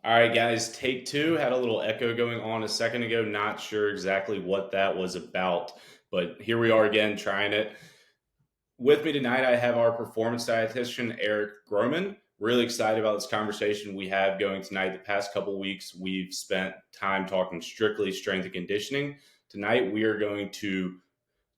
All right, guys, take two. Had a little echo going on a second ago. Not sure exactly what that was about, but here we are again trying it. With me tonight, I have our performance dietitian, Erik Grohmann. Really excited about this conversation we have going tonight. The past couple weeks, we've spent time talking strictly strength and conditioning. Tonight, we are going to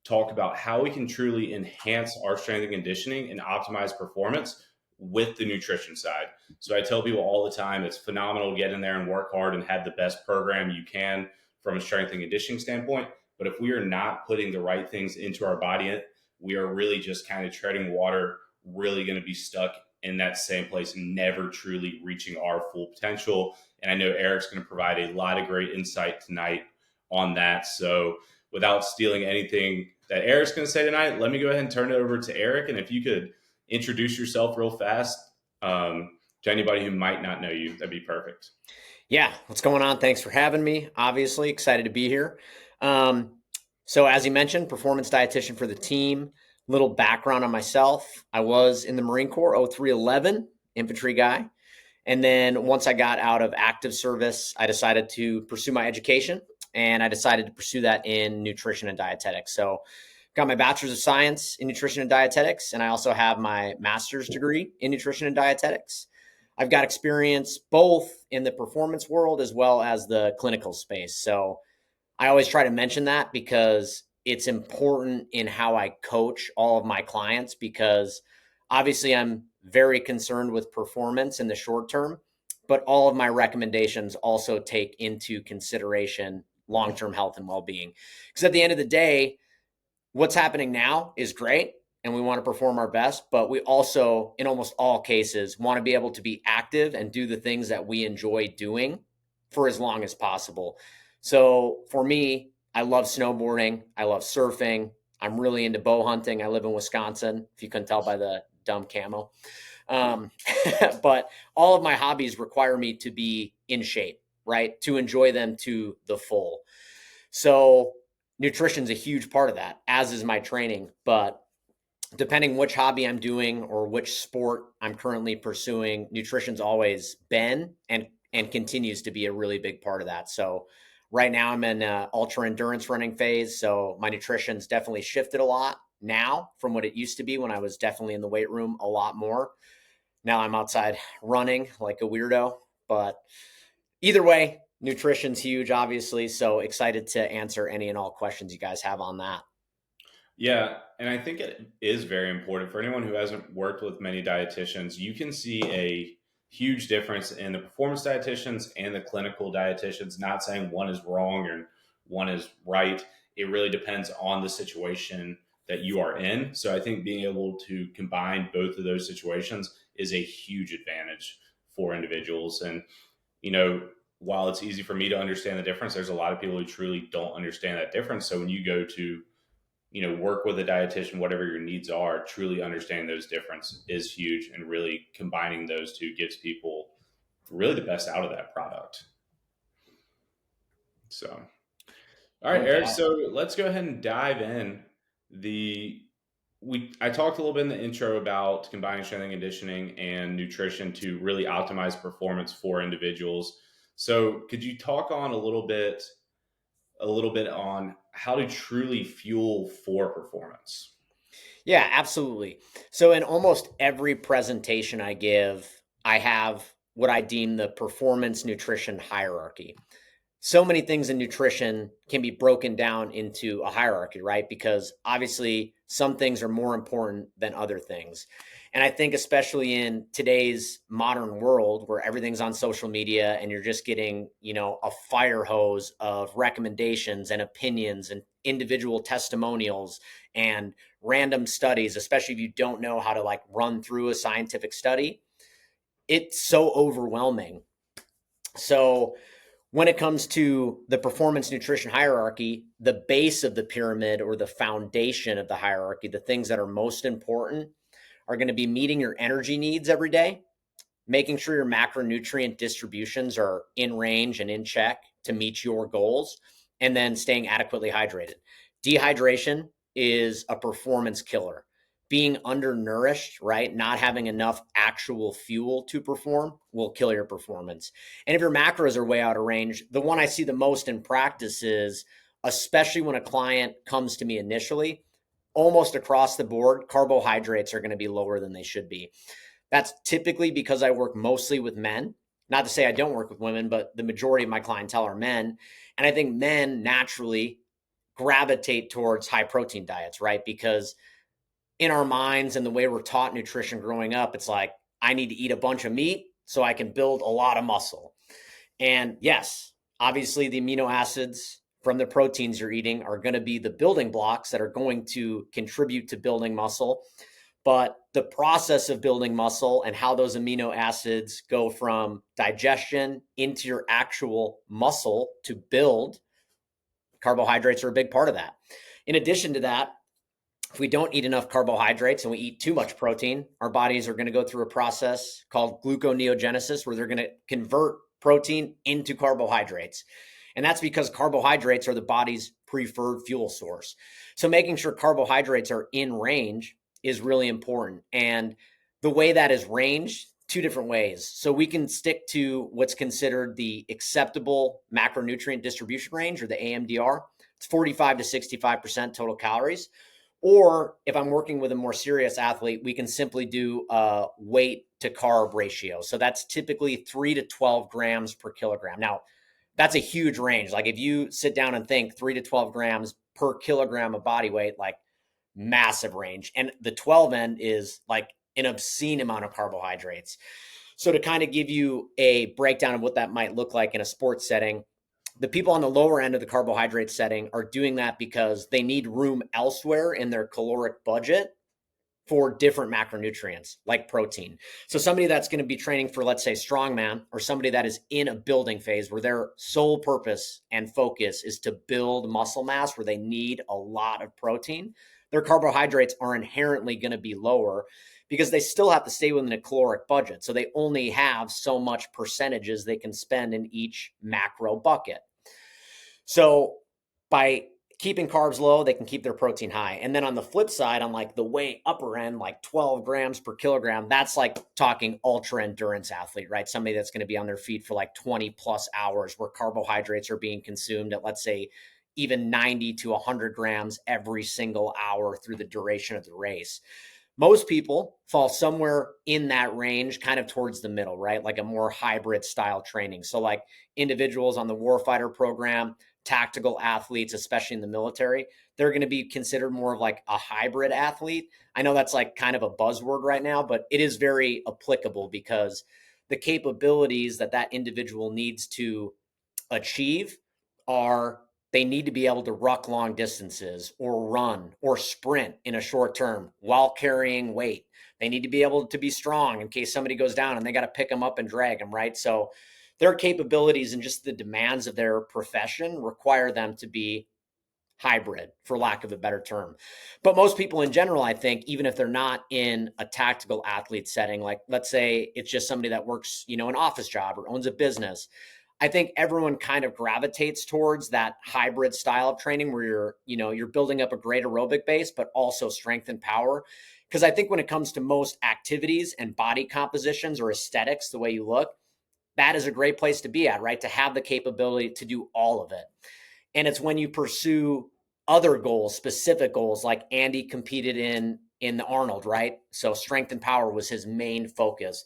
talk about how we can truly enhance our strength and conditioning and optimize performance with the nutrition side. So I tell people all the time, it's phenomenal to get in there and work hard and have the best program you can from a strength and conditioning standpoint. But if we are not putting the right things into our body, we are really just kind of treading water, really going to be stuck in that same place, never truly reaching our full potential. And I know Erik's going to provide a lot of great insight tonight on that. So without stealing anything that Erik's going to say tonight, let me go ahead and turn it over to Erik. And if you could introduce yourself real fast to anybody who might not know you, that'd be perfect. Yeah, what's going on? Thanks for having me. Obviously, excited to be here. So, as you mentioned, performance dietitian for the team. Little background on myself: I was in the Marine Corps, 0311, infantry guy, and then once I got out of active service, I decided to pursue my education, and I decided to pursue that in nutrition and dietetics. So, got my bachelor's of science in nutrition and dietetics, and I also have my master's degree in nutrition and dietetics. I've got experience both in the performance world as well as the clinical space. So I always try to mention that because it's important in how I coach all of my clients, because obviously I'm very concerned with performance in the short term, but all of my recommendations also take into consideration long-term health and well-being. Because at the end of the day, what's happening now is great and we want to perform our best, but we also, in almost all cases, want to be able to be active and do the things that we enjoy doing for as long as possible. So for me, I love snowboarding. I love surfing. I'm really into bow hunting. I live in Wisconsin, if you couldn't tell by the dumb camo. Um, but all of my hobbies require me to be in shape, right? To enjoy them to the full. So nutrition's a huge part of that, as is my training. But depending which hobby I'm doing or which sport I'm currently pursuing, nutrition's always been and continues to be a really big part of that. So right now I'm in ultra endurance running phase. So my nutrition's definitely shifted a lot now from what it used to be when I was definitely in the weight room a lot more. Now I'm outside running like a weirdo, but either way, nutrition's huge, obviously. So excited to answer any and all questions you guys have on that. Yeah, and I think it is very important for anyone who hasn't worked with many dietitians. You can see a huge difference in the performance dietitians and the clinical dietitians. Not saying one is wrong or one is right. It really depends on the situation that you are in. So I think being able to combine both of those situations is a huge advantage for individuals. And, you know, while it's easy for me to understand the difference, there's a lot of people who truly don't understand that difference. So when you go to work with a dietitian, whatever your needs are, truly understanding those differences is huge, and really combining those two gives people really the best out of that product. So, all right, No Erik. doubt. So let's go ahead and dive in. The we I talked a little bit in the intro about combining strength and conditioning and nutrition to really optimize performance for individuals. So, could you talk on a little bit on how to truly fuel for performance? Yeah, absolutely. So in almost every presentation I give, I have what I deem the performance nutrition hierarchy. So many things in nutrition can be broken down into a hierarchy, right? Because obviously some things are more important than other things. And I think especially in today's modern world where everything's on social media and you're just getting, a fire hose of recommendations and opinions and individual testimonials and random studies, especially if you don't know how to like run through a scientific study, it's so overwhelming. So when it comes to the performance nutrition hierarchy, the base of the pyramid or the foundation of the hierarchy, the things that are most important are going to be meeting your energy needs every day, making sure your macronutrient distributions are in range and in check to meet your goals, and then staying adequately hydrated. Dehydration is a performance killer being undernourished, right? Not having enough actual fuel to perform will kill your performance. And if your macros are way out of range, the one I see the most in practice is, especially when a client comes to me initially, almost across the board, carbohydrates are going to be lower than they should be. That's typically because I work mostly with men. Not to say I don't work with women, but the majority of my clientele are men. And I think men naturally gravitate towards high protein diets, right? Because in our minds and the way we're taught nutrition growing up, it's like, I need to eat a bunch of meat so I can build a lot of muscle. And yes, obviously the amino acids from the proteins you're eating are going to be the building blocks that are going to contribute to building muscle. But the process of building muscle and how those amino acids go from digestion into your actual muscle to build, carbohydrates are a big part of that. In addition to that, if we don't eat enough carbohydrates and we eat too much protein, our bodies are going to go through a process called gluconeogenesis where they're going to convert protein into carbohydrates. And that's because carbohydrates are the body's preferred fuel source. So making sure carbohydrates are in range is really important. And the way that is ranged, two different ways. So we can stick to what's considered the acceptable macronutrient distribution range, or the AMDR. It's 45 to 65% total calories. Or if I'm working with a more serious athlete, we can simply do a weight to carb ratio. So that's typically 3 to 12 grams per kilogram. Now, that's a huge range. Like if you sit down and think 3 to 12 grams per kilogram of body weight, like massive range. And the 12 end is like an obscene amount of carbohydrates. So to kind of give you a breakdown of what that might look like in a sports setting, the people on the lower end of the carbohydrate setting are doing that because they need room elsewhere in their caloric budget for different macronutrients like protein. So somebody that's going to be training for, let's say, strongman, or somebody that is in a building phase where their sole purpose and focus is to build muscle mass, where they need a lot of protein, their carbohydrates are inherently going to be lower because they still have to stay within a caloric budget. So they only have so much percentages they can spend in each macro bucket. So by keeping carbs low, they can keep their protein high. And then on the flip side, on like the way upper end, like 12 grams per kilogram, that's like talking ultra endurance athlete, right? Somebody that's going to be on their feet for like 20 plus hours, where carbohydrates are being consumed at, let's say, even 90 to 100 grams every single hour through the duration of the race. Most people fall somewhere in that range, kind of towards the middle, right? Like a more hybrid style training. So like individuals on the warfighter program, tactical athletes, especially in the military, they're going to be considered more of like a hybrid athlete. I know that's like kind of a buzzword right now, but it is very applicable because the capabilities that that individual needs to achieve are, they need to be able to ruck long distances or run or sprint in a short term while carrying weight. They need to be able to be strong in case somebody goes down and they got to pick them up and drag them, right? So their capabilities and just the demands of their profession require them to be hybrid, for lack of a better term. But most people in general, I think, even if they're not in a tactical athlete setting, like let's say it's just somebody that works, an office job or owns a business, I think everyone kind of gravitates towards that hybrid style of training where you're building up a great aerobic base, but also strength and power. Because I think when it comes to most activities and body compositions or aesthetics, the way you look, that is a great place to be at, right? To have the capability to do all of it. And it's when you pursue other goals, specific goals, like Andy competed in the Arnold, right? So strength and power was his main focus.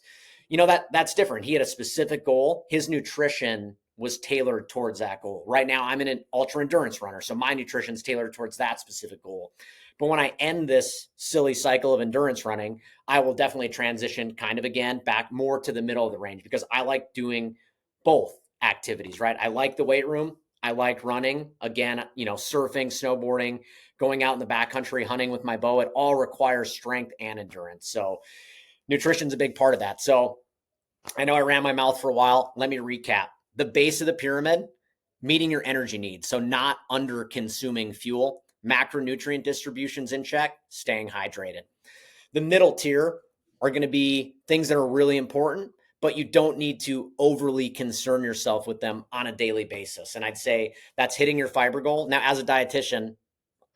That's different. He had a specific goal. His nutrition was tailored towards that goal. Right now, I'm an ultra endurance runner, so my nutrition is tailored towards that specific goal. But when I end this silly cycle of endurance running, I will definitely transition kind of again back more to the middle of the range because I like doing both activities, right? I like the weight room. I like running, again, surfing, snowboarding, going out in the backcountry, hunting with my bow. It all requires strength and endurance. So nutrition's a big part of that. So I know I ran my mouth for a while. Let me recap. The base of the pyramid, meeting your energy needs. So not under consuming fuel, macronutrient distributions in check, staying hydrated. The middle tier are going to be things that are really important, but you don't need to overly concern yourself with them on a daily basis. And I'd say that's hitting your fiber goal. Now, as a dietitian,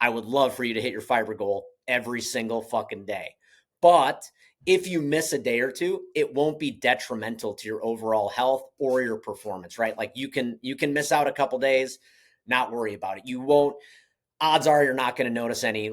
I would love for you to hit your fiber goal every single fucking day. But if you miss a day or two, it won't be detrimental to your overall health or your performance, right? Like you can miss out a couple days, not worry about it. You won't, odds are you're not going to notice any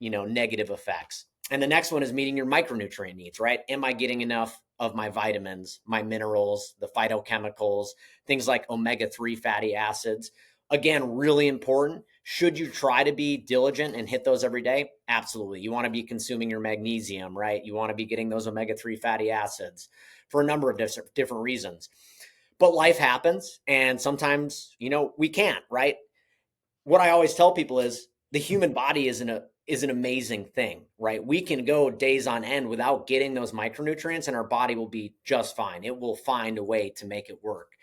negative effects. And the next one is meeting your micronutrient needs, right? Am I getting enough of my vitamins, my minerals, the phytochemicals, things like omega-3 fatty acids? Again, really important. Should you try to be diligent and hit those every day? Absolutely. You want to be consuming your magnesium, right? You want to be getting those omega-3 fatty acids for a number of different reasons. But life happens, and sometimes, we can't, right? What I always tell people is the human body is an amazing thing, right? We can go days on end without getting those micronutrients and our body will be just fine. It will find a way to make it work.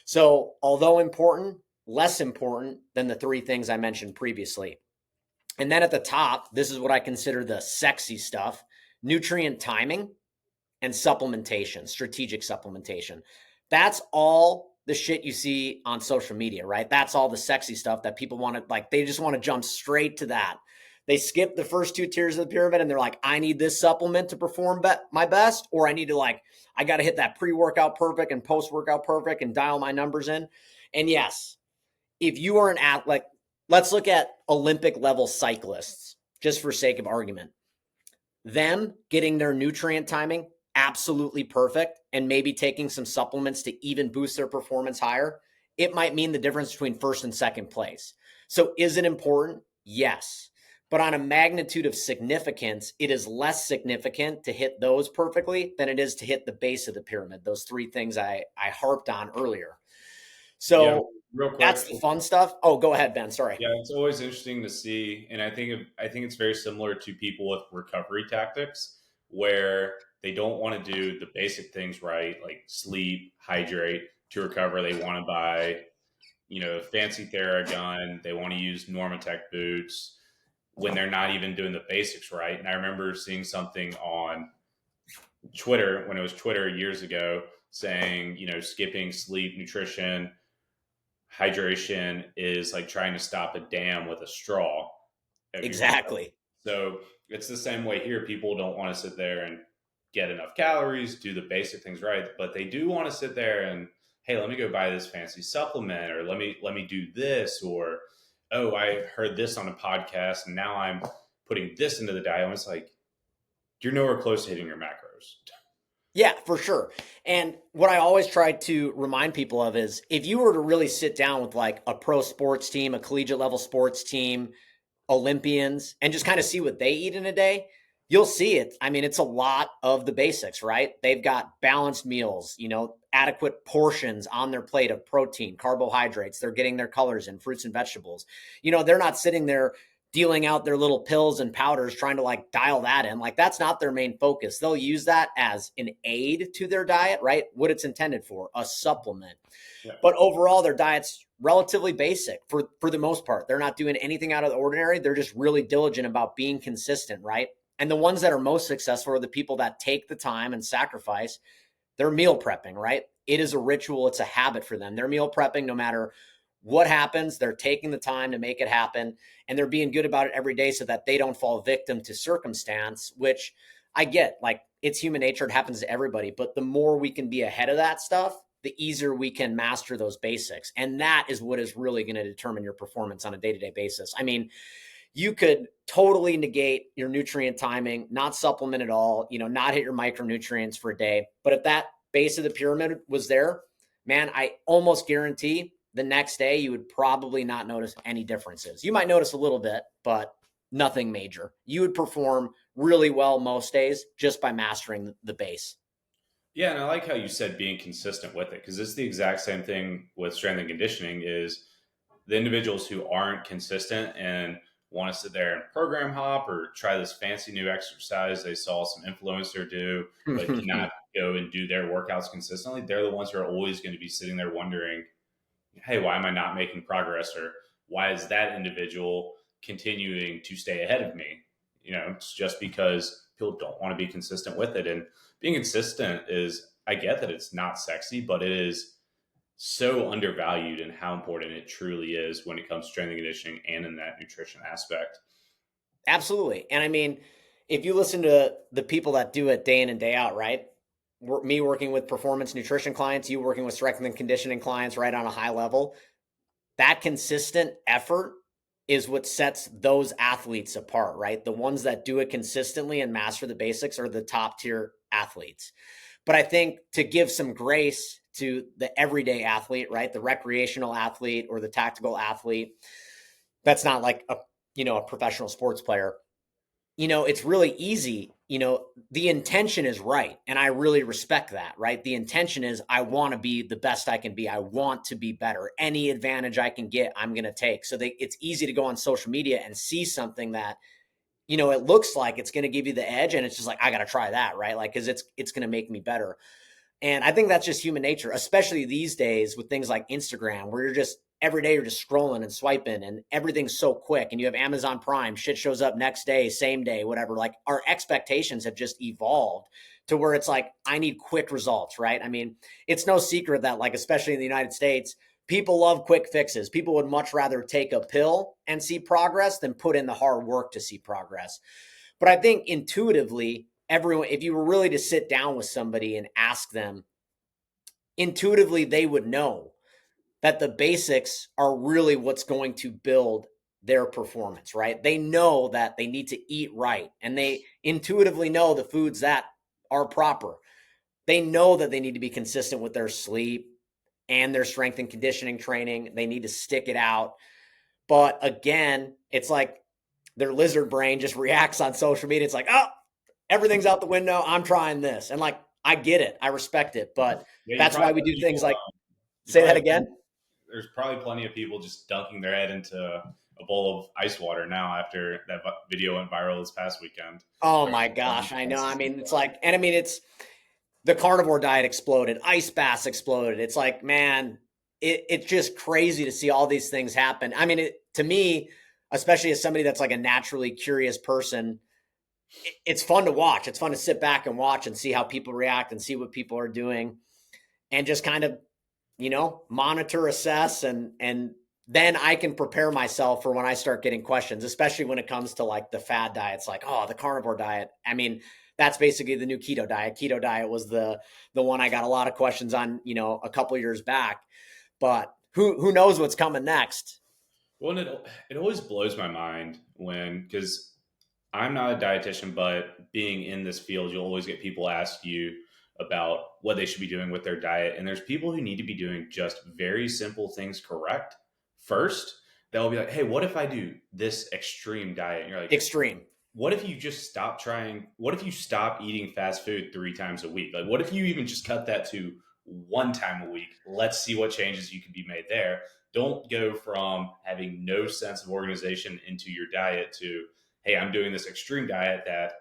So, although important, less important than the three things I mentioned previously. And then at the top, this is what I consider the sexy stuff: nutrient timing and supplementation, strategic supplementation. That's all the shit you see on social media, right? That's all the sexy stuff that people want to, like, they just want to jump straight to that. They skip the first two tiers of the pyramid and they're like, I need this supplement to perform my best, or I need to, I got to hit that pre-workout perfect and post-workout perfect and dial my numbers in. And yes, if you are an athlete, let's look at Olympic level cyclists, just for sake of argument. Them getting their nutrient timing absolutely perfect and maybe taking some supplements to even boost their performance higher, it might mean the difference between first and second place. So is it important? Yes. But on a magnitude of significance, it is less significant to hit those perfectly than it is to hit the base of the pyramid, those three things I harped on earlier. Yeah, So real quick. that's the fun stuff. Oh, go ahead, Ben. Sorry. Yeah, it's always interesting to see, and I think it's very similar to people with recovery tactics where they don't want to do the basic things right, like sleep, hydrate to recover. They want to buy, fancy Theragun. They want to use Normatec boots when they're not even doing the basics right. And I remember seeing something on Twitter when it was Twitter years ago saying, skipping sleep, nutrition, hydration is like trying to stop a dam with a straw. Exactly. So it's the same way here. People don't want to sit there and get enough calories, do the basic things right, but they do want to sit there and, hey, let me go buy this fancy supplement, or let me do this, or oh, I heard this on a podcast and now I'm putting this into the diet. And it's like you're nowhere close to hitting your macros. Yeah, for sure. And what I always try to remind people of is if you were to really sit down with like a pro sports team, a collegiate level sports team, Olympians, and just kind of see what they eat in a day, you'll see it. I mean, it's a lot of the basics, right? They've got balanced meals, adequate portions on their plate of protein, carbohydrates. They're getting their colors in, fruits and vegetables. They're not sitting there dealing out their little pills and powders trying to like dial that in. Like that's not their main focus. They'll use that as an aid to their diet, right? What it's intended for, a supplement. Yeah. But overall, their diet's relatively basic for the most part. They're not doing anything out of the ordinary. They're just really diligent about being consistent, right? And the ones that are most successful are the people that take the time and sacrifice. They're meal prepping, right? It is a ritual. It's a habit for them. They're meal prepping no matter what happens. They're taking the time to make it happen, and they're being good about it every day so that they don't fall victim to circumstance, which I get. Like, it's human nature. It happens to everybody. But the more we can be ahead of that stuff, the easier we can master those basics. And that is what is really going to determine your performance on a day-to-day basis. I mean, you could totally negate your nutrient timing, not supplement at all, not hit your micronutrients for a day. But if that base of the pyramid was there, man, I almost guarantee the next day you would probably not notice any differences. You might notice a little bit, but nothing major. You would perform really well most days just by mastering the base. Yeah, and I like how you said being consistent with it, because it's the exact same thing with strength and conditioning. Is the individuals who aren't consistent and want to sit there and program hop or try this fancy new exercise they saw some influencer do, but cannot go and do their workouts consistently, they're the ones who are always going to be sitting there wondering, hey, why am I not making progress? Or why is that individual continuing to stay ahead of me? It's just because people don't want to be consistent with it. And being consistent is, I get that it's not sexy, but it is so undervalued in how important it truly is when it comes to strength and conditioning and in that nutrition aspect. Absolutely. And I mean, if you listen to the people that do it day in and day out, right? Me working with performance nutrition clients, you working with strength and conditioning clients, right, on a high level, that consistent effort is what sets those athletes apart, right? The ones that do it consistently and master the basics are the top tier athletes. But I think to give some grace to the everyday athlete, right? The recreational athlete or the tactical athlete, that's not like a professional sports player. It's really easy. The intention is right. And I really respect that, right? The intention is I want to be the best I can be. I want to be better. Any advantage I can get, I'm going to take. So it's easy to go on social media and see something that, it looks like it's going to give you the edge. And it's just like, I got to try that, right? Like, cause it's going to make me better. And I think that's just human nature, especially these days with things like Instagram, where you're just every day you're just scrolling and swiping and everything's so quick. And you have Amazon Prime, shit shows up next day, same day, whatever. Like our expectations have just evolved to where it's like, I need quick results, right? I mean, it's no secret that, like, especially in the United States, people love quick fixes. People would much rather take a pill and see progress than put in the hard work to see progress. But I think intuitively, everyone, if you were really to sit down with somebody and ask them, intuitively, they would know that the basics are really what's going to build their performance, right? They know that they need to eat right, and they intuitively know the foods that are proper. They know that they need to be consistent with their sleep and their strength and conditioning training. They need to stick it out. But again, it's like their lizard brain just reacts on social media. It's like, oh, everything's out the window. I'm trying this. And like, I get it. I respect it. But Yeah, that's why we do things like you say probably that have again. there's probably plenty of people just dunking their head into a bowl of ice water now after that video went viral this past weekend. Oh Or my gosh. I know. I mean, it's like, and I mean, it's the carnivore diet exploded, ice baths exploded. It's like, man, it's just crazy to see all these things happen. I mean, to me, especially as somebody that's like a naturally curious person, it's fun to watch. It's fun to sit back and watch and see how people react and see what people are doing and just kind of, monitor, assess, and then I can prepare myself for when I start getting questions, especially when it comes to like the fad diets, like, oh, the carnivore diet. I mean, that's basically the new keto diet. Keto diet was the one I got a lot of questions on, a couple years back. But who knows what's coming next? Well, and it always blows my mind when, because I'm not a dietitian, but being in this field, you'll always get people ask you about what they should be doing with their diet. And there's people who need to be doing just very simple things correct first. They'll be like, hey, what if I do this extreme diet? And you're like, Extreme. what if you just stop trying? What if you stop eating fast food 3 times a week? Like, what if you even just cut that to 1 time a week? Let's see what changes you can be made there. Don't go from having no sense of organization into your diet to, hey, I'm doing this extreme diet that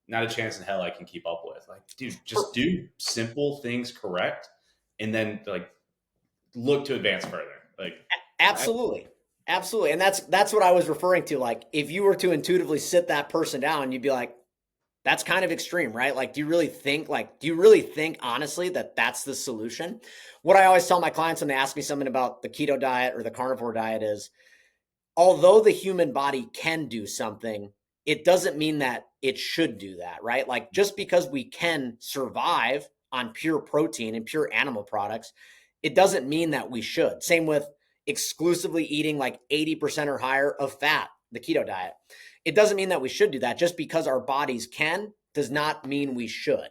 not a chance in hell I can keep up with. Like, dude, just do simple things correct and then like look to advance further. Like, Absolutely. Absolutely. And that's what I was referring to. Like, if you were to intuitively sit that person down, you'd be like, that's kind of extreme, right? Like, do you really think honestly that that's the solution? What I always tell my clients when they ask me something about the keto diet or the carnivore diet is, although the human body can do something, it doesn't mean that it should do that, right? Like, just because we can survive on pure protein and pure animal products, it doesn't mean that we should. Same with exclusively eating like 80% or higher of fat, the keto diet. It doesn't mean that we should do that. Just because our bodies can does not mean we should.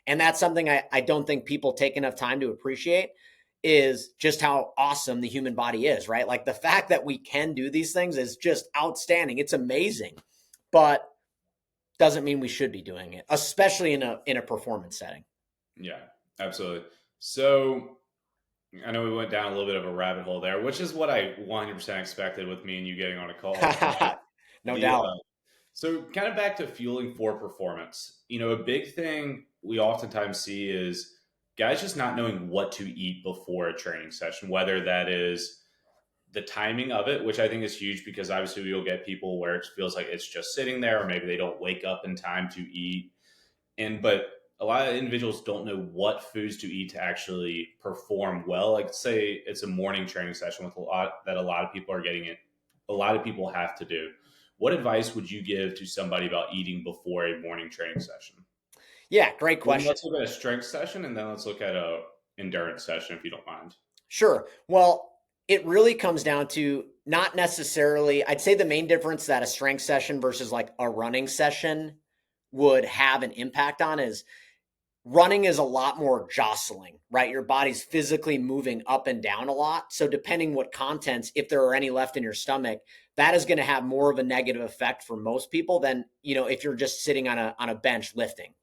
And that's something I don't think people take enough time to appreciate, is just how awesome the human body is, right? Like, the fact that we can do these things is just outstanding. It's amazing, but doesn't mean we should be doing it, especially in a performance setting. yeah, absolutely. So I know we went down a little bit of a rabbit hole there, which is what I 100% expected with me and you getting on a call. But No the doubt. so kind of back to fueling for performance. A big thing we oftentimes see is guys just not knowing what to eat before a training session, whether that is the timing of it, which I think is huge because obviously you'll get people where it feels like it's just sitting there, or maybe they don't wake up in time to eat. But a lot of individuals don't know what foods to eat to actually perform well. Like, say it's a morning training session with a lot of people are getting it. A lot of people have to do. What advice would you give to somebody about eating before a morning training session? Yeah, great Well, question. let's look at a strength session and then let's look at a endurance session if you don't mind. Sure. Well, it really comes down to not necessarily, I'd say the main difference that a strength session versus like a running session would have an impact on is running is a lot more jostling, right? Your body's physically moving up and down a lot. So depending what contents, if there are any left in your stomach, that is going to have more of a negative effect for most people than, if you're just sitting on a bench lifting.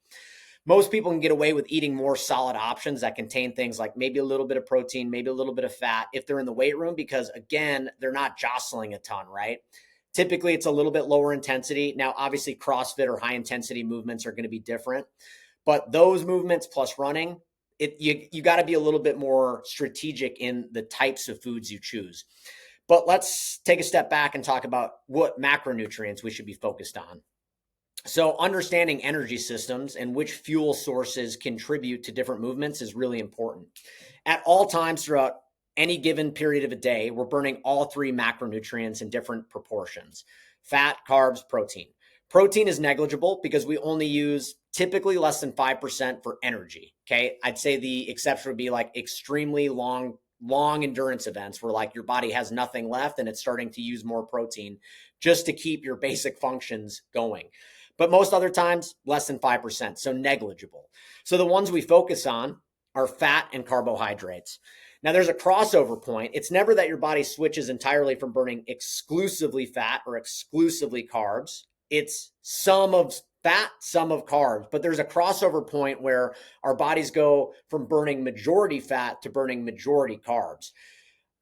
Most people can get away with eating more solid options that contain things like maybe a little bit of protein, maybe a little bit of fat if they're in the weight room, because again, they're not jostling a ton, right? Typically, it's a little bit lower intensity. Now, obviously, CrossFit or high intensity movements are going to be different, but those movements plus running, you got to be a little bit more strategic in the types of foods you choose. But let's take a step back and talk about what macronutrients we should be focused on. So understanding energy systems and which fuel sources contribute to different movements is really important. At all times throughout any given period of a day, we're burning all three macronutrients in different proportions: fat, carbs, protein. Protein is negligible because we only use typically less than 5% for energy. Okay. I'd say the exception would be like extremely long endurance events where like your body has nothing left and it's starting to use more protein just to keep your basic functions going. But most other times, less than 5%, so negligible. So the ones we focus on are fat and carbohydrates. Now, there's a crossover point. It's never that your body switches entirely from burning exclusively fat or exclusively carbs. It's some of fat, some of carbs, but there's a crossover point where our bodies go from burning majority fat to burning majority carbs.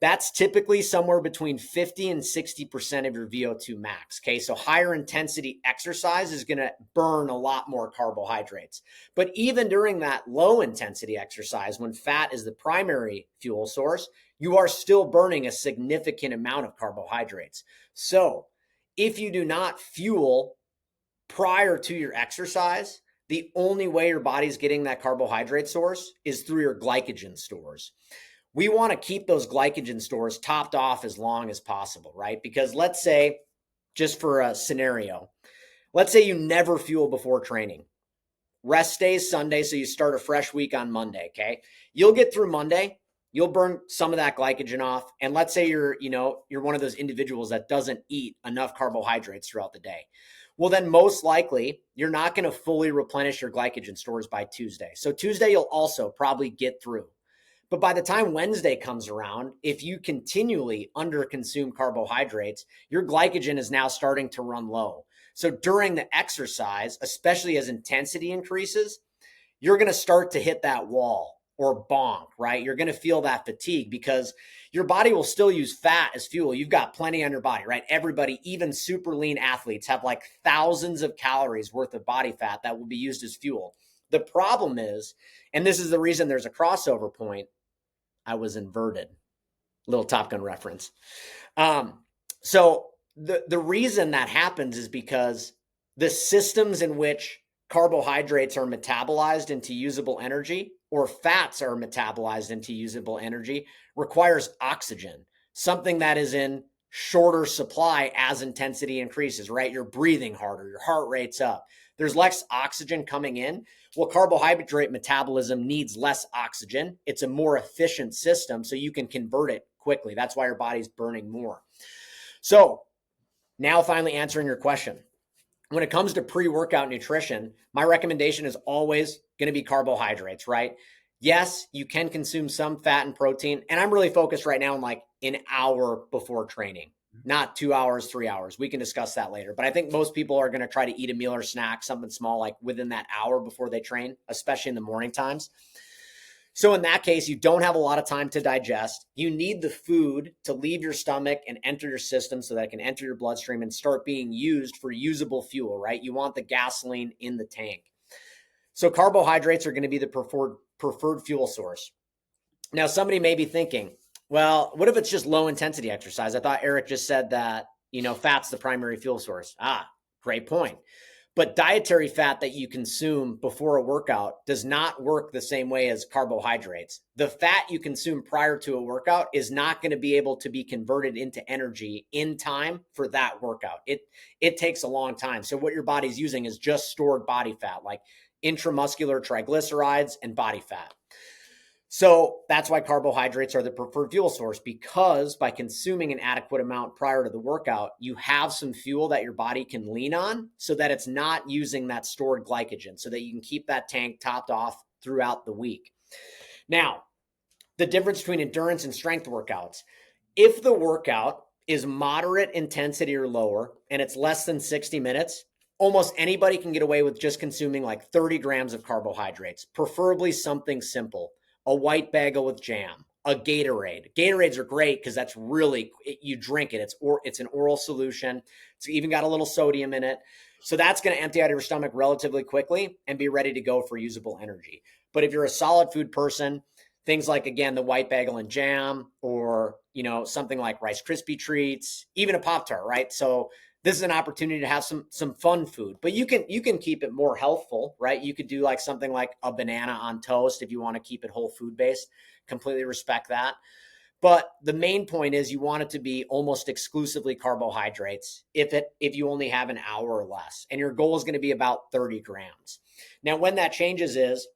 That's typically somewhere between 50 and 60% of your VO2 max. Okay. So higher intensity exercise is going to burn a lot more carbohydrates. But even during that low intensity exercise, when fat is the primary fuel source, you are still burning a significant amount of carbohydrates. So if you do not fuel prior to your exercise, the only way your body's getting that carbohydrate source is through your glycogen stores. We want to keep those glycogen stores topped off as long as possible, right? Because let's say, just for a scenario, let's say you never fuel before training. Rest days Sunday, so you start a fresh week on Monday, okay? You'll get through Monday, you'll burn some of that glycogen off, and let's say you're one of those individuals that doesn't eat enough carbohydrates throughout the day. Well, then most likely you're not going to fully replenish your glycogen stores by Tuesday. So Tuesday you'll also probably get through. But by the time Wednesday comes around, if you continually underconsume carbohydrates, your glycogen is now starting to run low. So during the exercise, especially as intensity increases, you're going to start to hit that wall or bonk, right? You're going to feel that fatigue because your body will still use fat as fuel. You've got plenty on your body, right? Everybody, even super lean athletes, have like thousands of calories worth of body fat that will be used as fuel. The problem is, and this is the reason there's a crossover point, I was inverted. Little Top Gun reference. So the reason that happens is because the systems in which carbohydrates are metabolized into usable energy or fats are metabolized into usable energy requires oxygen, something that is in shorter supply as intensity increases, right? You're breathing harder, your heart rate's up. There's less oxygen coming in. Well, carbohydrate metabolism needs less oxygen. It's a more efficient system, so you can convert it quickly. That's why your body's burning more. So now finally answering your question. When it comes to pre-workout nutrition, my recommendation is always going to be carbohydrates, right? Yes, you can consume some fat and protein. And I'm really focused right now on like an hour before training, not 2 hours, 3 hours. We can discuss that later. But I think most people are going to try to eat a meal or snack, something small, like within that hour before they train, especially in the morning times. So in that case, you don't have a lot of time to digest. You need the food to leave your stomach and enter your system so that it can enter your bloodstream and start being used for usable fuel, right? You want the gasoline in the tank. So carbohydrates are going to be the preferred fuel source. Now, somebody may be thinking, well, what if it's just low intensity exercise? I thought Erik just said that, fat's the primary fuel source. Great point. But dietary fat that you consume before a workout does not work the same way as carbohydrates. The fat you consume prior to a workout is not going to be able to be converted into energy in time for that workout. It takes a long time. So what your body's using is just stored body fat, like intramuscular triglycerides and body fat. So that's why carbohydrates are the preferred fuel source, because by consuming an adequate amount prior to the workout, you have some fuel that your body can lean on so that it's not using that stored glycogen, so that you can keep that tank topped off throughout the week. Now, the difference between endurance and strength workouts. If the workout is moderate intensity or lower and it's less than 60 minutes, almost anybody can get away with just consuming like 30 grams of carbohydrates, preferably something simple. A white bagel with jam, a Gatorade. Gatorades are great because that's really, you drink it. It's an oral solution. It's even got a little sodium in it. So that's going to empty out of your stomach relatively quickly and be ready to go for usable energy. But if you're a solid food person, things like, again, the white bagel and jam, or, something like Rice Krispie treats, even a Pop-Tart, right? So this is an opportunity to have some fun food, but you can keep it more healthful, right? You could do like something like a banana on toast if you want to keep it whole food based. Completely respect that. But the main point is you want it to be almost exclusively carbohydrates if you only have an hour or less, and your goal is going to be about 30 grams. Now, when that changes is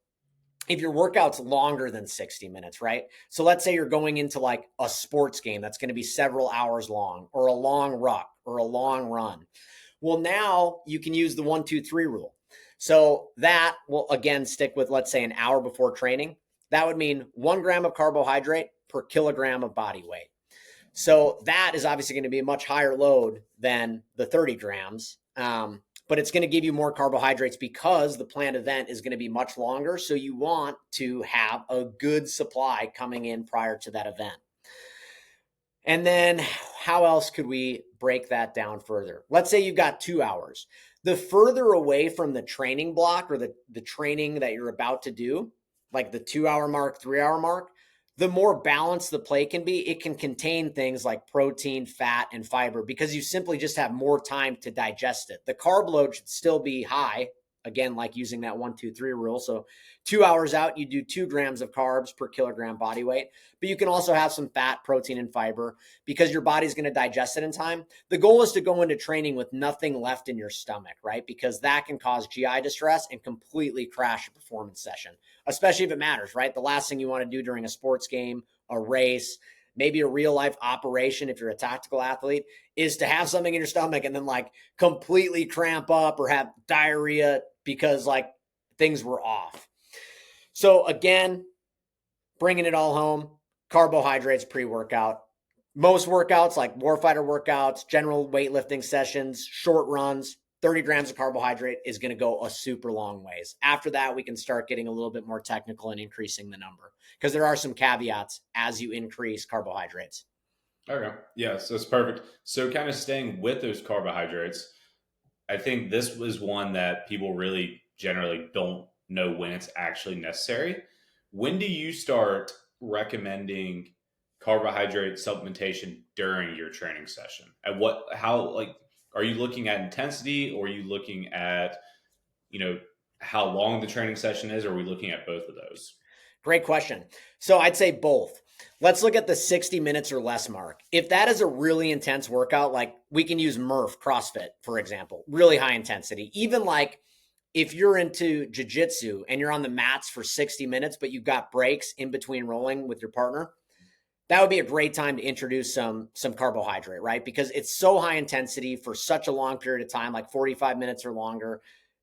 if your workout's longer than 60 minutes, right? So let's say you're going into like a sports game that's going to be several hours long, or a long ruck, or a long run. Well, now you can use the 1-2-3 rule. So that will, again, stick with, let's say, an hour before training. That would mean 1 gram of carbohydrate per kilogram of body weight. So that is obviously going to be a much higher load than the 30 grams. But it's going to give you more carbohydrates because the planned event is going to be much longer. So you want to have a good supply coming in prior to that event. And then how else could we break that down further? Let's say you've got 2 hours. The further away from the training block or the training that you're about to do, like the 2 hour mark, 3 hour mark, the more balanced the play can be. It can contain things like protein, fat, and fiber because you simply just have more time to digest it. The carb load should still be high, again, like using that 1-2-3 rule. So 2 hours out, you do 2 grams of carbs per kilogram body weight, but you can also have some fat, protein, and fiber because your body's going to digest it in time. The goal is to go into training with nothing left in your stomach, right? Because that can cause GI distress and completely crash a performance session, especially if it matters, right? The last thing you want to do during a sports game, a race, maybe a real life operation, if you're a tactical athlete, is to have something in your stomach and then like completely cramp up or have diarrhea because like things were off. So again, bringing it all home, carbohydrates pre-workout. Most workouts like warfighter workouts, general weightlifting sessions, short runs, 30 grams of carbohydrate is going to go a super long ways. After that, we can start getting a little bit more technical and increasing the number because there are some caveats as you increase carbohydrates. Okay. Yes, that's perfect. So, kind of staying with those carbohydrates, I think this was one that people really generally don't know when it's actually necessary. When do you start recommending carbohydrate supplementation during your training session? And like, are you looking at intensity, or are you looking at, you know, how long the training session is? Or are we looking at both of those? Great question. So I'd say both. Let's look at the 60 minutes or less mark. If that is a really intense workout, like we can use Murph CrossFit, for example, really high intensity. Even like if you're into jiu-jitsu and you're on the mats for 60 minutes, but you've got breaks in between rolling with your partner, that would be a great time to introduce some carbohydrate, right? Because it's so high intensity for such a long period of time, like 45 minutes or longer.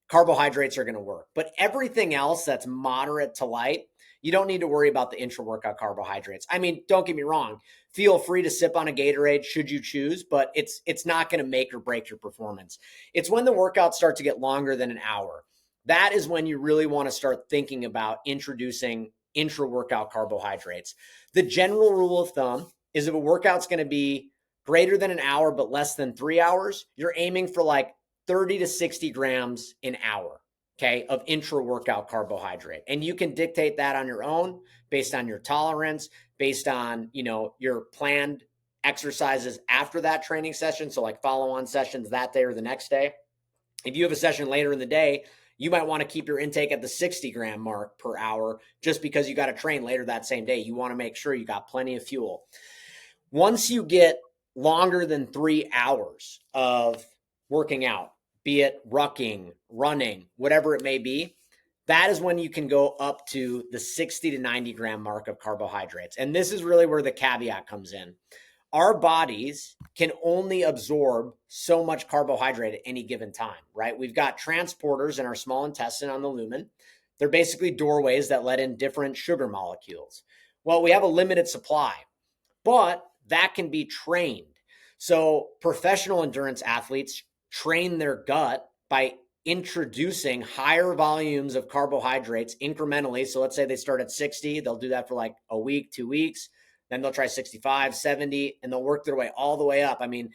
Carbohydrates are going to work. But everything else that's moderate to light, you don't need to worry about the intra-workout carbohydrates. I mean, don't get me wrong. Feel free to sip on a Gatorade should you choose, but it's not going to make or break your performance. It's when the workouts start to get longer than an hour. That is when you really want to start thinking about introducing intra-workout carbohydrates. The general rule of thumb is if a workout's going to be greater than an hour but less than 3 hours, you're aiming for like 30 to 60 grams an hour, okay, of intra-workout carbohydrate. And you can dictate that on your own based on your tolerance, based on, your planned exercises after that training session. So like follow-on sessions that day or the next day. If you have a session later in the day, you might want to keep your intake at the 60 gram mark per hour just because you got to train later that same day. You want to make sure you got plenty of fuel. Once you get longer than 3 hours of working out, be it rucking, running, whatever it may be, that is when you can go up to the 60 to 90 gram mark of carbohydrates. And this is really where the caveat comes in. Our bodies can only absorb so much carbohydrate at any given time, right? We've got transporters in our small intestine on the lumen. They're basically doorways that let in different sugar molecules. Well, we have a limited supply, but that can be trained. So professional endurance athletes train their gut by introducing higher volumes of carbohydrates incrementally. So let's say they start at 60, they'll do that for like a week, 2 weeks, then they'll try 65, 70, and they'll work their way all the way up. I mean,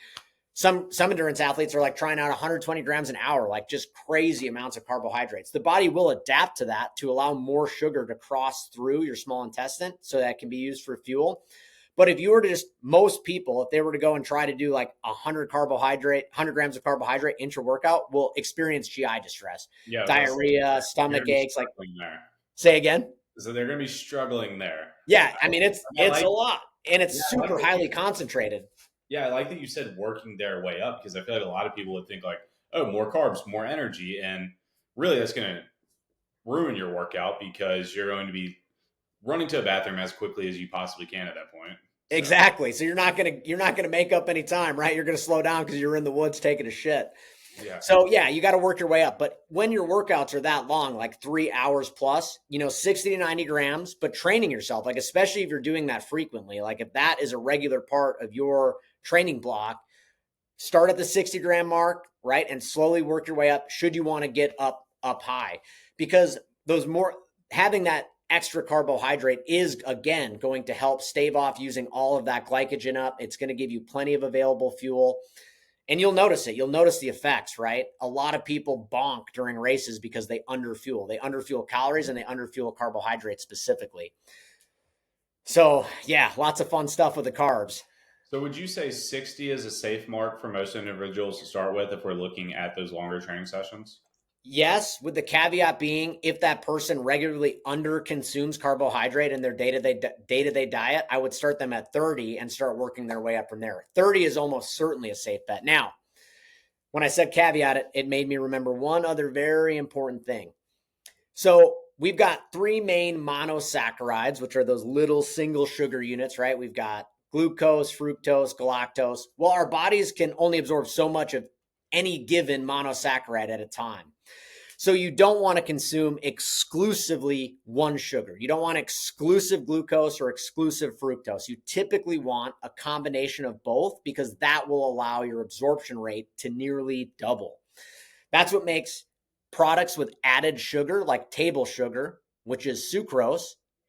some endurance athletes are like trying out 120 grams an hour, like just crazy amounts of carbohydrates. The body will adapt to that to allow more sugar to cross through your small intestine so that can be used for fuel. But if you were to just, most people, if they were to go and try to do like 100 grams of carbohydrate intra workout, will experience GI distress, Yeah, diarrhea, they're stomach gonna be aches. Like, struggling there. say again? So they're going to be struggling there. Yeah, I mean I it's like, a lot, and yeah, it's I like super that highly concentrated. yeah, I like that you said working their way up because I feel like a lot of people would think like, oh, more carbs, more energy, and really that's going to ruin your workout because you're going to be running to a bathroom as quickly as you possibly can at that point. So Exactly. So you're not gonna make up any time, right? You're gonna slow down because you're in the woods taking a shit. yeah, So yeah, you got to work your way up. But when your workouts are that long, like 3 hours plus, 60 to 90 grams, but training yourself, like especially if you're doing that frequently, like if that is a regular part of your training block, start at the 60 gram mark, right? And slowly work your way up should you want to get up high. Because those more having that extra carbohydrate is again going to help stave off using all of that glycogen up. It's going to give you plenty of available fuel. And you'll notice it. You'll notice the effects, right? A lot of people bonk during races because they underfuel. They underfuel calories and they underfuel carbohydrates specifically. So, yeah, lots of fun stuff with the carbs. so would you say 60 is a safe mark for most individuals to start with if we're looking at those longer training sessions? Yes, with the caveat being if that person regularly under consumes carbohydrate in their day-to-day diet, I would start them at 30 and start working their way up from there. 30 is almost certainly a safe bet. Now, when I said caveat, it made me remember one other very important thing. So we've got three main monosaccharides, which are those little single sugar units, right? We've got glucose, fructose, galactose. Well, our bodies can only absorb so much of any given monosaccharide at a time. So you don't want to consume exclusively one sugar. You don't want exclusive glucose or exclusive fructose. You typically want a combination of both because that will allow your absorption rate to nearly double. That's what makes products with added sugar, like table sugar, which is sucrose,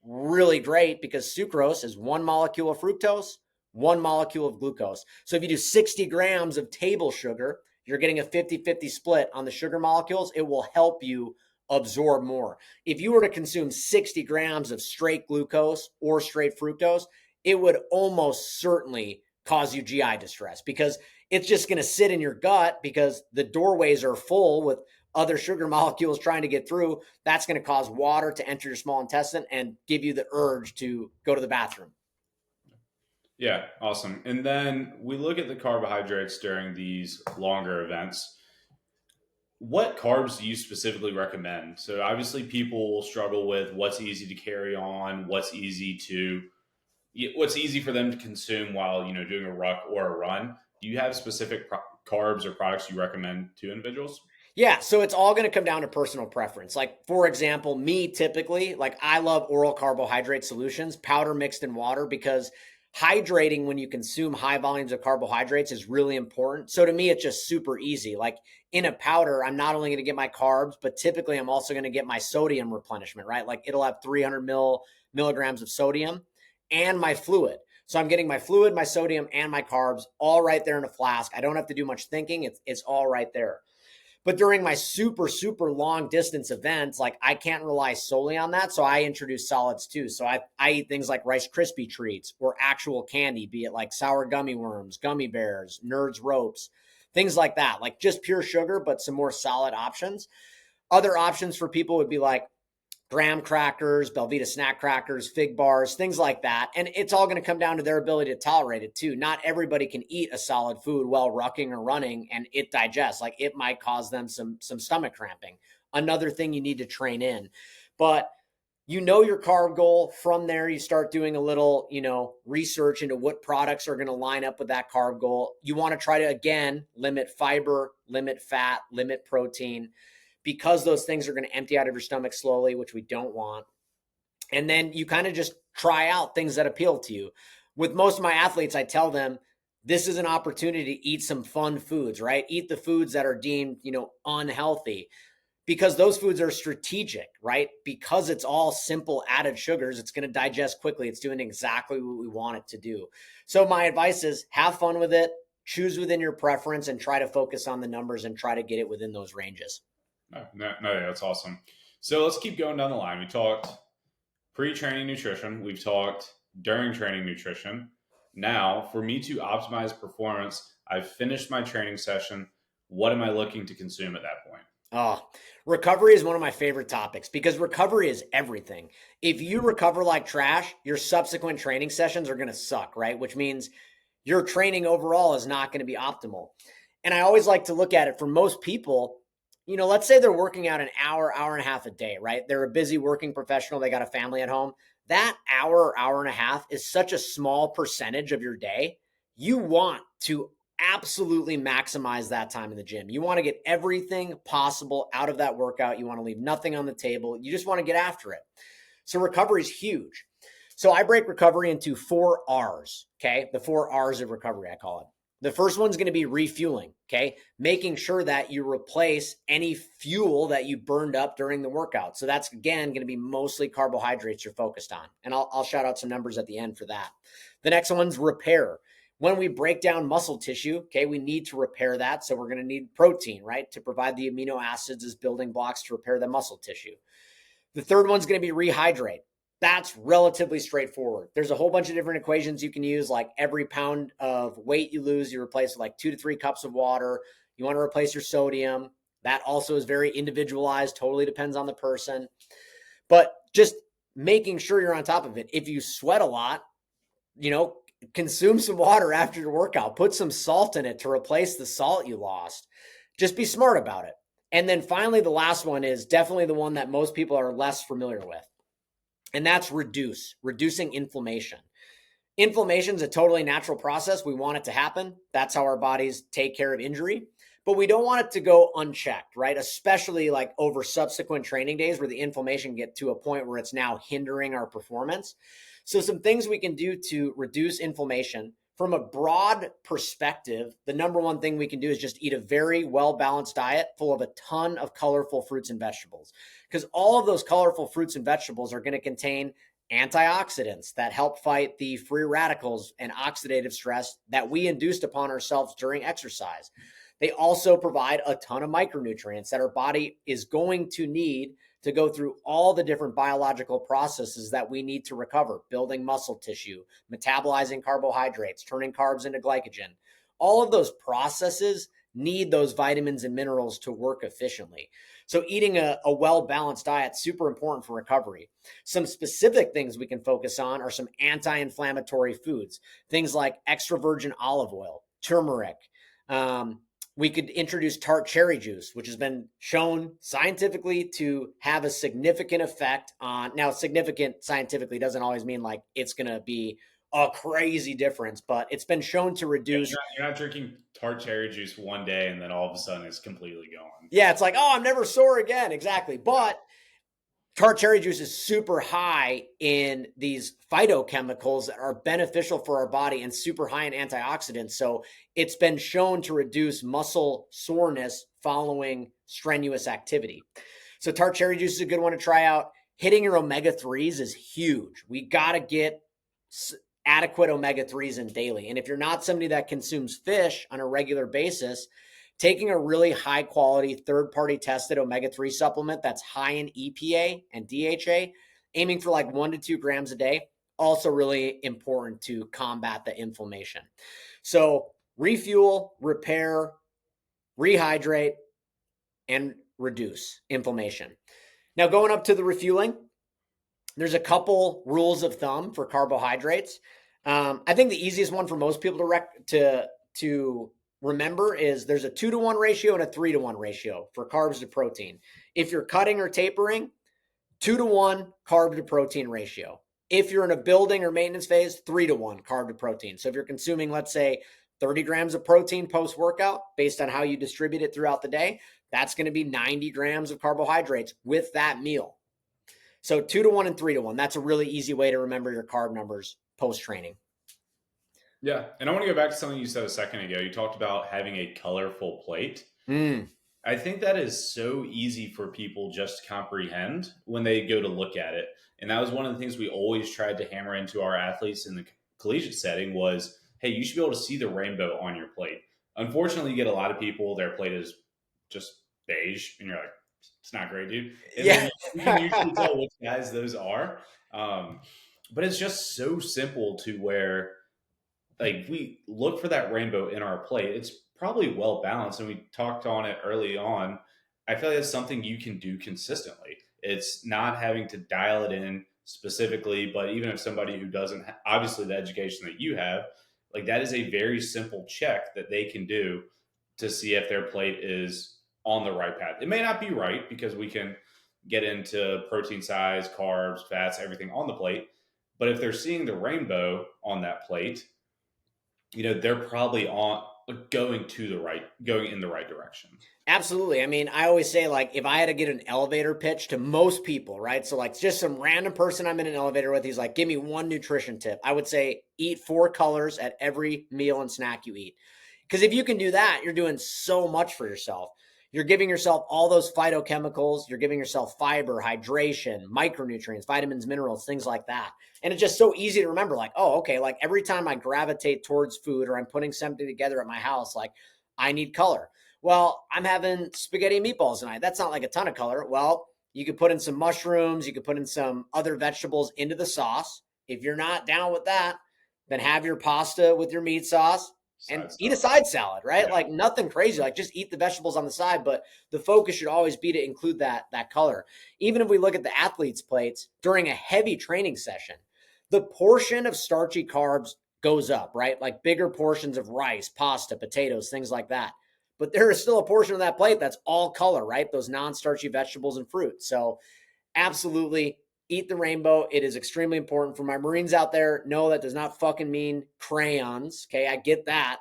really great because sucrose is one molecule of fructose, one molecule of glucose. So if you do 60 grams of table sugar, you're getting a 50-50 split on the sugar molecules. It will help you absorb more. If you were to consume 60 grams of straight glucose or straight fructose, it would almost certainly cause you GI distress because it's just going to sit in your gut because the doorways are full with other sugar molecules trying to get through. That's going to cause water to enter your small intestine and give you the urge to go to the bathroom. Yeah, awesome. And then we look at the carbohydrates during these longer events. What carbs do you specifically recommend? So obviously people will struggle with what's easy to carry on, what's easy for them to consume while, doing a ruck or a run. Do you have specific carbs or products you recommend to individuals? Yeah, so it's all going to come down to personal preference. Like, for example, me typically, like I love oral carbohydrate solutions, powder mixed in water, because hydrating when you consume high volumes of carbohydrates is really important. So to me, it's just super easy. Like in a powder, I'm not only going to get my carbs, but typically I'm also going to get my sodium replenishment, right? Like it'll have 300 milligrams of sodium and my fluid. So I'm getting my fluid, my sodium, and my carbs all right there in a flask. I don't have to do much thinking. It's all right there. But during my super, super long distance events, like I can't rely solely on that. So I introduce solids too. So I eat things like Rice Krispie treats or actual candy, be it like sour gummy worms, gummy bears, Nerds ropes, things like that, like just pure sugar, but some more solid options. Other options for people would be like graham crackers, Belvita snack crackers, fig bars, things like that. And it's all going to come down to their ability to tolerate it too. Not everybody can eat a solid food while rucking or running and it digests. Like it might cause them some stomach cramping. Another thing you need to train in. But you know your carb goal. From there, you start doing a little, research into what products are going to line up with that carb goal. You want to try to, again, limit fiber, limit fat, limit protein, because those things are going to empty out of your stomach slowly, which we don't want. And then you kind of just try out things that appeal to you. With most of my athletes, I tell them this is an opportunity to eat some fun foods, right? Eat the foods that are deemed, unhealthy, because those foods are strategic, right? Because it's all simple added sugars, it's going to digest quickly. It's doing exactly what we want it to do. So my advice is have fun with it, choose within your preference, and try to focus on the numbers and try to get it within those ranges. No, that's awesome. So let's keep going down the line. We talked pre-training nutrition. We've talked during training nutrition. Now, for me to optimize performance, I've finished my training session. What am I looking to consume at that point? Oh, recovery is one of my favorite topics because recovery is everything. If you recover like trash, your subsequent training sessions are going to suck, right? Which means your training overall is not going to be optimal. And I always like to look at it for most people. Let's say they're working out an hour, hour and a half a day, right? They're a busy working professional. They got a family at home. That hour, hour and a half is such a small percentage of your day. You want to absolutely maximize that time in the gym. You want to get everything possible out of that workout. You want to leave nothing on the table. You just want to get after it. So recovery is huge. So I break recovery into 4 R's, okay? The 4 R's of recovery, I call it. The first one's going to be refueling, okay? Making sure that you replace any fuel that you burned up during the workout. So that's, again, going to be mostly carbohydrates you're focused on. And I'll shout out some numbers at the end for that. The next one's repair. When we break down muscle tissue, okay, we need to repair that. So we're going to need protein, right, to provide the amino acids as building blocks to repair the muscle tissue. The third one's going to be rehydrate. That's relatively straightforward. There's a whole bunch of different equations you can use, like every pound of weight you lose, you replace with like 2 to 3 cups of water. You want to replace your sodium. That also is very individualized, totally depends on the person. But just making sure you're on top of it. If you sweat a lot, consume some water after your workout. Put some salt in it to replace the salt you lost. Just be smart about it. And then finally, the last one is definitely the one that most people are less familiar with. And that's reducing inflammation. Inflammation is a totally natural process. We want it to happen. That's how our bodies take care of injury. But we don't want it to go unchecked, right? Especially like over subsequent training days where the inflammation get to a point where it's now hindering our performance. So some things we can do to reduce inflammation from a broad perspective, the number one thing we can do is just eat a very well-balanced diet full of a ton of colorful fruits and vegetables, because all of those colorful fruits and vegetables are going to contain antioxidants that help fight the free radicals and oxidative stress that we induced upon ourselves during exercise. They also provide a ton of micronutrients that our body is going to need to go through all the different biological processes that we need to recover, building muscle tissue, metabolizing carbohydrates, turning carbs into glycogen. All of those processes need those vitamins and minerals to work efficiently. So eating a well-balanced diet is super important for recovery. Some specific things we can focus on are some anti-inflammatory foods, things like extra virgin olive oil, turmeric. We could introduce tart cherry juice, which has been shown scientifically to have a significant effect on, now significant scientifically doesn't always mean like it's going to be a crazy difference, but it's been shown to reduce. You're not drinking tart cherry juice one day and then all of a sudden it's completely gone. Yeah, it's like, oh, I'm never sore again. Exactly. But tart cherry juice is super high in these phytochemicals that are beneficial for our body and super high in antioxidants. So it's been shown to reduce muscle soreness following strenuous activity. So tart cherry juice is a good one to try out. Hitting your omega-3s is huge. We got to get adequate omega-3s in daily. And if you're not somebody that consumes fish on a regular basis, taking a really high quality third-party tested omega-3 supplement that's high in EPA and DHA, aiming for like 1 to 2 grams a day, also really important to combat the inflammation. So refuel, repair, rehydrate, and reduce inflammation. Now, going up to the refueling, there's a couple rules of thumb for carbohydrates. I think the easiest one for most people to remember is there's a 2-to-1 ratio and a 3-to-1 ratio for carbs to protein. If you're cutting or tapering, 2-to-1 carb to protein ratio. If you're in a building or maintenance phase, 3-to-1 carb to protein. So if you're consuming, let's say, 30 grams of protein post workout, based on how you distribute it throughout the day, that's going to be 90 grams of carbohydrates with that meal. So 2-to-1 and 3-to-1. That's a really easy way to remember your carb numbers post training. Yeah. And I want to go back to something you said a second ago. You talked about having a colorful plate. I think that is so easy for people just to comprehend when they go to look at it. And that was one of the things we always tried to hammer into our athletes in the collegiate setting was, hey, you should be able to see the rainbow on your plate. Unfortunately, you get a lot of people, their plate is just beige, and you're like, it's not great, dude. And Yeah. then you can usually tell which guys those are. But it's just so simple to where like we look for that rainbow in our plate. It's probably well balanced, and we talked on it early on. I feel like it's something you can do consistently. It's not having to dial it in specifically, but even if somebody who doesn't obviously the education that you have, like that is a very simple check that they can do to see if their plate is on the right path. It may not be right because we can get into protein size, carbs, fats, everything on the plate. But if they're seeing the rainbow on that plate, they're probably on going in the right direction. Absolutely. I mean, I always say, like, if I had to get an elevator pitch to most people, right? So, like, just some random person I'm in an elevator with, he's like, give me one nutrition tip. I would say eat 4 colors at every meal and snack you eat. Because if you can do that, you're doing so much for yourself. You're giving yourself all those phytochemicals. You're giving yourself fiber, hydration, micronutrients, vitamins, minerals, things like that. And it's just so easy to remember, like, oh, okay, like every time I gravitate towards food or I'm putting something together at my house, like I need color. Well, I'm having spaghetti and meatballs tonight. That's not like a ton of color. Well, you could put in some mushrooms. You could put in some other vegetables into the sauce. If you're not down with that, then have your pasta with your meat sauce and Side eat a stuff. side salad, right? Yeah. Like nothing crazy. Like just eat the vegetables on the side, but the focus should always be to include that color. Even if we look at the athletes' plates during a heavy training session, the portion of starchy carbs goes up, right? Like bigger portions of rice, pasta, potatoes, things like that. But there is still a portion of that plate that's all color, right? Those non-starchy vegetables and fruit. So absolutely eat the rainbow. It is extremely important for my Marines out there. No, that does not fucking mean crayons. Okay, I get that.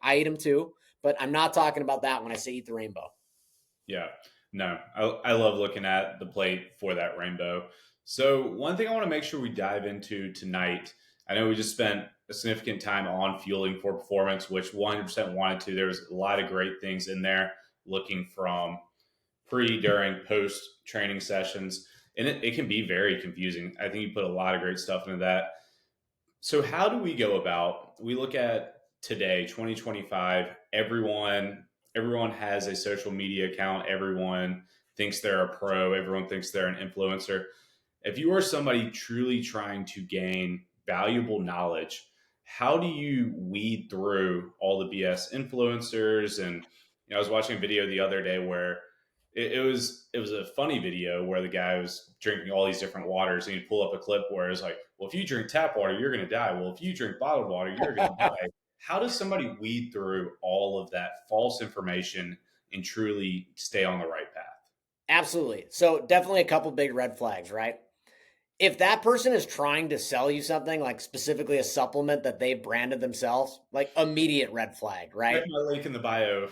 I eat them too, but I'm not talking about that when I say eat the rainbow. Yeah. No, I love looking at the plate for that rainbow. So, one thing I want to make sure we dive into tonight, I know we just spent a significant time on fueling for performance, which 100% wanted to. There's a lot of great things in there looking from pre, during, post training sessions. And it can be very confusing. I think you put a lot of great stuff into that. So how do we go about, we look at today, 2025, everyone has a social media account, everyone thinks they're a pro, everyone thinks they're an influencer. If you are somebody truly trying to gain valuable knowledge, how do you weed through all the BS influencers? And I was watching a video the other day where it was a funny video where the guy was drinking all these different waters, and he'd pull up a clip where it's like, well, if you drink tap water, you're going to die. Well, if you drink bottled water, you're going to die. How does somebody weed through all of that false information and truly stay on the right path? Absolutely. So definitely a couple big red flags, right? If that person is trying to sell you something, like specifically a supplement that they branded themselves, like immediate red flag, Check right? my link in the bio.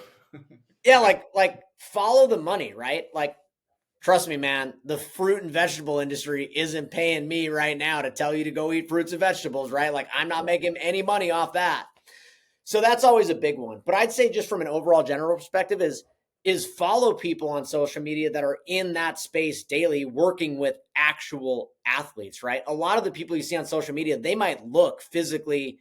Yeah, like follow the money, right? Like trust me, man, the fruit and vegetable industry isn't paying me right now to tell you to go eat fruits and vegetables, right? Like I'm not making any money off that. So that's always a big one. But I'd say just from an overall general perspective is follow people on social media that are in that space daily working with actual athletes, right? A lot of the people you see on social media, they might look physically,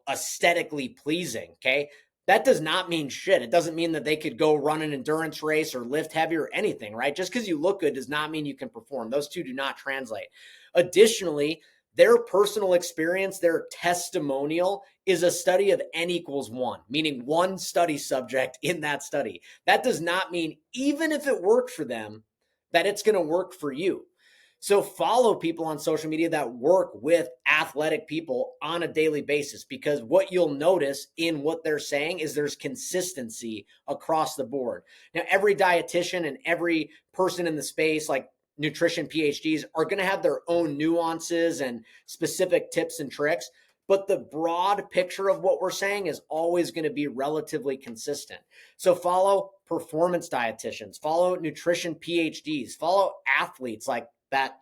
aesthetically pleasing, okay? That does not mean shit. It doesn't mean that they could go run an endurance race or lift heavy or anything, right? Just because you look good does not mean you can perform. Those two do not translate. Additionally, their personal experience, their testimonial is a study of N equals one, meaning one study subject in that study. That does not mean, even if it worked for them, that it's going to work for you. So follow people on social media that work with athletic people on a daily basis, because what you'll notice in what they're saying is there's consistency across the board. Now, every dietitian and every person in the space, like nutrition PhDs, are going to have their own nuances and specific tips and tricks. But the broad picture of what we're saying is always going to be relatively consistent. So follow performance dietitians, follow nutrition PhDs, follow athletes like that,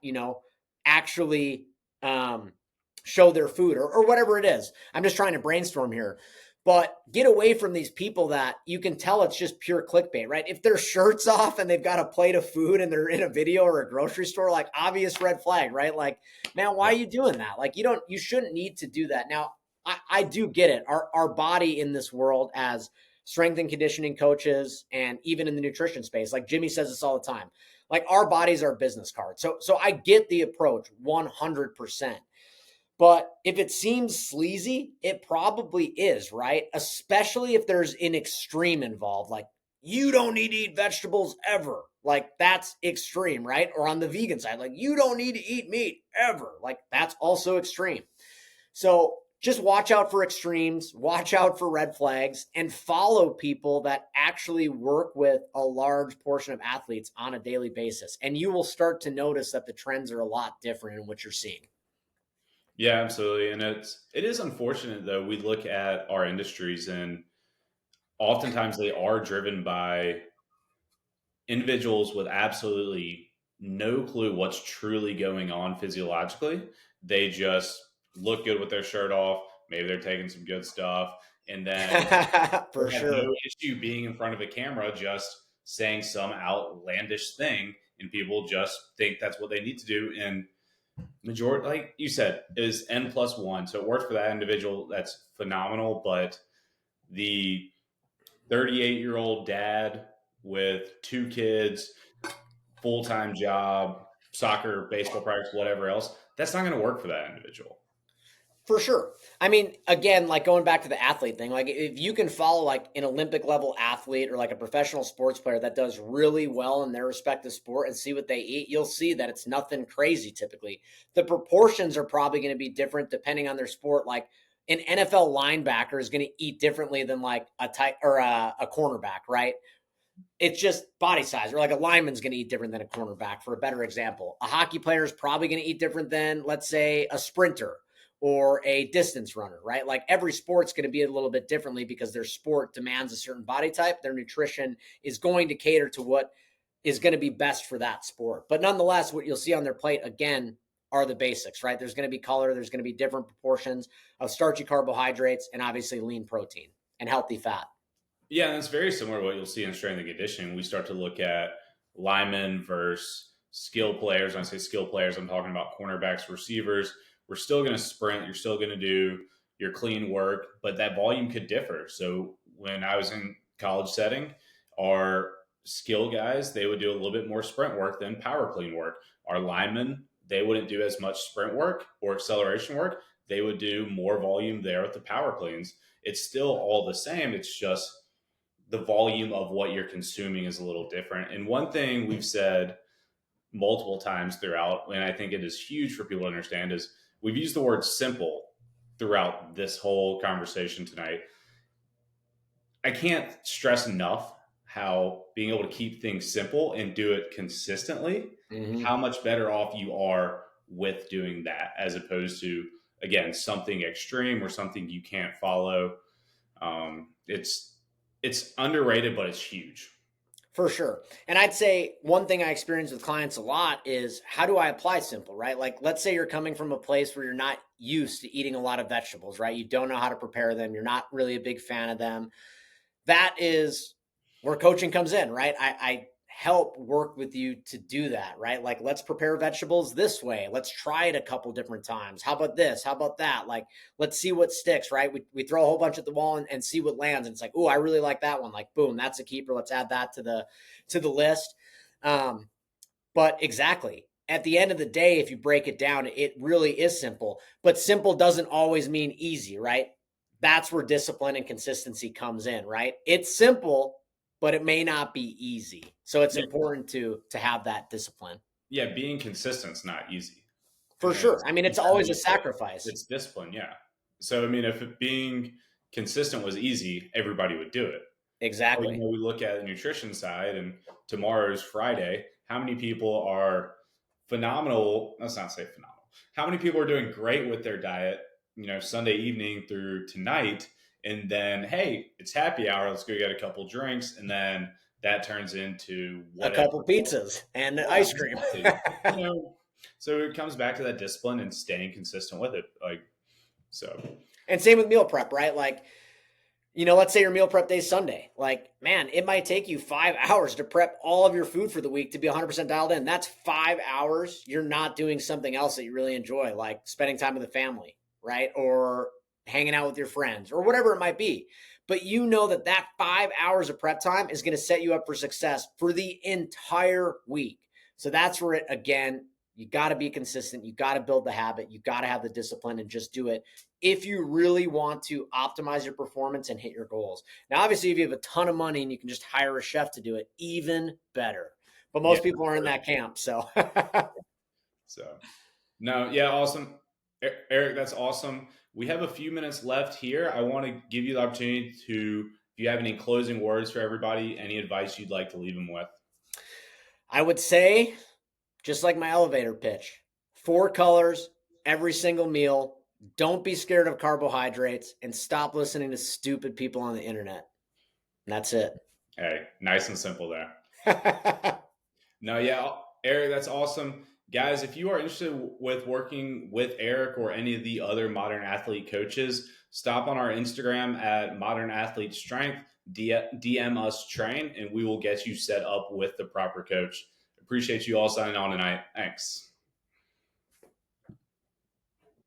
actually show their food, or whatever it is. I'm just trying to brainstorm here. But get away from these people that you can tell it's just pure clickbait, right? If their shirt's off and they've got a plate of food and they're in a video or a grocery store, like, obvious red flag, right? Like, man, why are you doing that? Like, you shouldn't need to do that. Now, I do get it. Our body in this world, as strength and conditioning coaches, and even in the nutrition space, like Jimmy says this all the time, like, our bodies are business cards. So I get the approach 100%. But if it seems sleazy, it probably is, right? Especially if there's an extreme involved, like, you don't need to eat vegetables ever. Like, that's extreme, right? Or on the vegan side, like, you don't need to eat meat ever. Like, that's also extreme. So just watch out for extremes, watch out for red flags, and follow people that actually work with a large portion of athletes on a daily basis. And you will start to notice that the trends are a lot different in what you're seeing. Yeah, absolutely. And it is unfortunate though. We look at our industries and oftentimes they are driven by individuals with absolutely no clue what's truly going on physiologically. They just look good with their shirt off. Maybe they're taking some good stuff. And then For they have no sure. issue being in front of a camera just saying some outlandish thing. And people just think that's what they need to do. And majority, like you said, is N plus one. So it works for that individual. That's phenomenal. But the 38-year-old dad with two kids, full time job, soccer, baseball practice, whatever else, that's not going to work for that individual. For sure. I mean, again, like, going back to the athlete thing, like, if you can follow like an Olympic level athlete or like a professional sports player that does really well in their respective sport and see what they eat, you'll see that it's nothing crazy typically. The proportions are probably going to be different depending on their sport. Like, an NFL linebacker is going to eat differently than like a tight or a cornerback, right? It's just body size. Or like, a lineman's going to eat different than a cornerback, for a better example. A hockey player is probably going to eat different than, let's say, a sprinter or a distance runner, right? Like, every sport's going to be a little bit differently because their sport demands a certain body type. Their nutrition is going to cater to what is going to be best for that sport. But nonetheless, what you'll see on their plate, again, are the basics, right? There's going to be color, there's going to be different proportions of starchy carbohydrates, and obviously lean protein and healthy fat. Yeah, and it's very similar to what you'll see in strength and conditioning. We start to look at linemen versus skill players. When I say skill players, I'm talking about cornerbacks, receivers. We're still going to sprint. You're still going to do your clean work, but that volume could differ. So when I was in college setting, our skill guys, they would do a little bit more sprint work than power clean work. Our linemen, they wouldn't do as much sprint work or acceleration work. They would do more volume there with the power cleans. It's still all the same. It's just the volume of what you're consuming is a little different. And one thing we've said multiple times throughout, and I think it is huge for people to understand, is we've used the word simple throughout this whole conversation tonight. I can't stress enough how being able to keep things simple and do it consistently, Mm-hmm. how much better off you are with doing that as opposed to, again, something extreme or something you can't follow. It's underrated, but it's huge. For sure. And I'd say one thing I experience with clients a lot is, how do I apply simple, right? Like, let's say you're coming from a place where you're not used to eating a lot of vegetables, right? You don't know how to prepare them. You're not really a big fan of them. That is where coaching comes in, right? I help work with you to do that, right? Like, let's prepare vegetables this way. Let's try it a couple different times. How about this? How about that? Like, let's see what sticks, right? We throw a whole bunch at the wall and see what lands. And it's like, oh, I really like that one. Like, boom, that's a keeper. Let's add that to the list. But exactly, at the end of the day, if you break it down, it really is simple. But simple doesn't always mean easy, right? That's where discipline and consistency comes in, right? It's simple, but it may not be easy. So it's Yeah, important to have that discipline. yeah, being consistent's not easy. For sure. I mean, You it's kind of always a need to, sacrifice. it's discipline, yeah. So I mean, if being consistent was easy, everybody would do it. Or, Exactly. we look at the nutrition side, and tomorrow's Friday. How many people are phenomenal? Let's not say phenomenal. How many people are doing great with their diet, Sunday evening through tonight, and then, hey, it's happy hour. Let's go get a couple drinks, and then that turns into A whatever. couple pizzas and Yeah, ice cream. exactly. So it comes back to that discipline and staying consistent with it. So. And same with meal prep, right? Like, let's say your meal prep day is Sunday. Like, man, it might take you 5 hours to prep all of your food for the week to be 100% dialed in. That's 5 hours. You're not doing something else that you really enjoy, like spending time with the family, right? Or hanging out with your friends or whatever it might be. But you know that 5 hours of prep time is going to set you up for success for the entire week. So that's where again, you got to be consistent. You got to build the habit. You got to have the discipline and just do it if you really want to optimize your performance and hit your goals. Now, obviously, if you have a ton of money and you can just hire a chef to do it, even better. But Yeah. most people are in that camp. So, So, no, yeah, awesome. Erik, that's awesome. We have a few minutes left here. I want to give you the opportunity to, if you have any closing words for everybody, any advice you'd like to leave them with. I would say, just like my elevator pitch, 4 colors every single meal. Don't be scared of carbohydrates and stop listening to stupid people on the internet. And that's it. Hey, nice and simple there. No, yeah, Erik, that's awesome. Guys, if you are interested with working with Erik or any of the other modern athlete coaches, stop on our Instagram at Modern Athlete Strength, DM us train, and we will get you set up with the proper coach. Appreciate you all signing on tonight. Thanks.